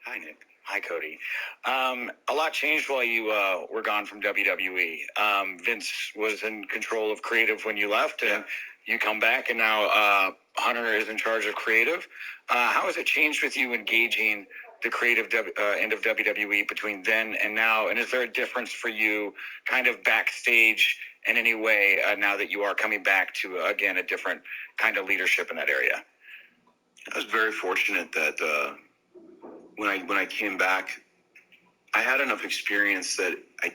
Hi, Nick. Hi, Cody. A lot changed while you were gone from WWE. Vince was in control of creative when you left, and you come back, and now Hunter is in charge of creative. How has it changed with you engaging the creative end of WWE between then and now? And is there a difference for you kind of backstage in any way now that you are coming back to, again, a different kind of leadership in that area? I was very fortunate that when I came back, I had enough experience that I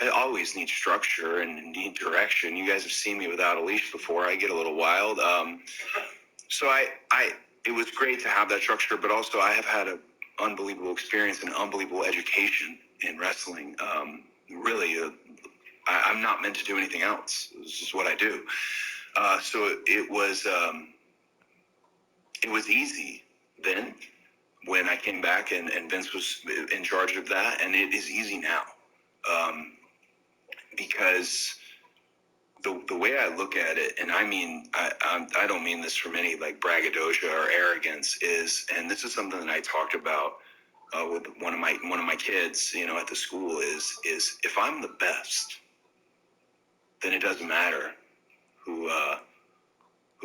always need structure and need direction. You guys have seen me without a leash before. I get a little wild. So it was great to have that structure, but also I have had an unbelievable experience and unbelievable education in wrestling. I'm not meant to do anything else. This is what I do. So it was easy then when I came back and Vince was in charge of that, and it is easy now, because the way I look at it, and I don't mean this from any like braggadocio or arrogance, and this is something that I talked about with one of my kids, at the school, is if I'm the best, then it doesn't matter who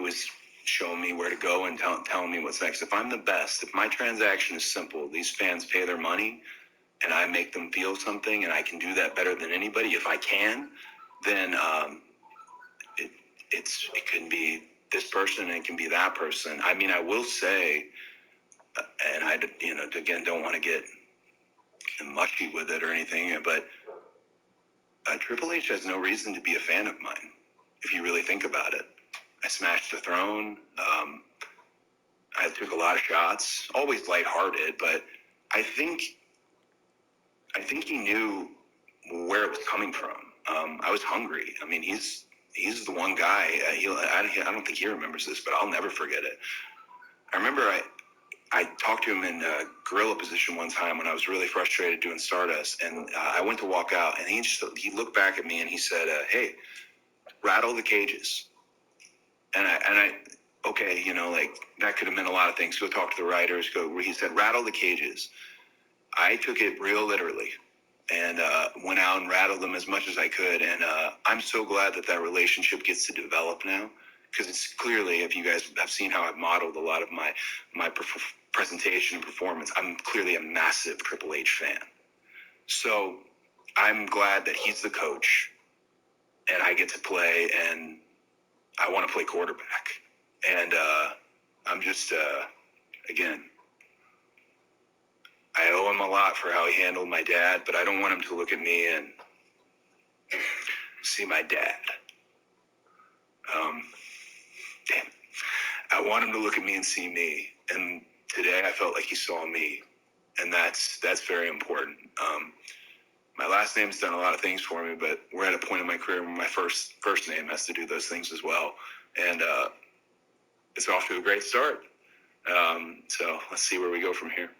is showing me where to go and telling me what's next. If I'm the best, if my transaction is simple, these fans pay their money and I make them feel something, and I can do that better than anybody, if I can, then it can be this person and it can be that person. I mean, I will say, and I, again, don't want to get mushy with it or anything, but Triple H has no reason to be a fan of mine, if you really think about it. I smashed the throne. I took a lot of shots, always lighthearted, but I think he knew where it was coming from. I was hungry. I mean, he's the one guy. I don't think he remembers this, but I'll never forget it. I remember I talked to him in gorilla position one time when I was really frustrated doing Stardust, and I went to walk out, and he looked back at me and he said, "Hey, rattle the cages." And I okay, that could have meant a lot of things. Go talk to the writers. He said, rattle the cages. I took it real literally and went out and rattled them as much as I could. And I'm so glad that relationship gets to develop now, because it's clearly, if you guys have seen how I've modeled a lot of my presentation and performance, I'm clearly a massive Triple H fan. So I'm glad that he's the coach and I get to play, and I want to play quarterback. And I'm just, again, I owe him a lot for how he handled my dad, but I don't want him to look at me and see my dad. Damn. I want him to look at me and see me. And today I felt like he saw me. And that's very important. My last name's done a lot of things for me, but we're at a point in my career where my first name has to do those things as well. And it's off to a great start. So let's see where we go from here.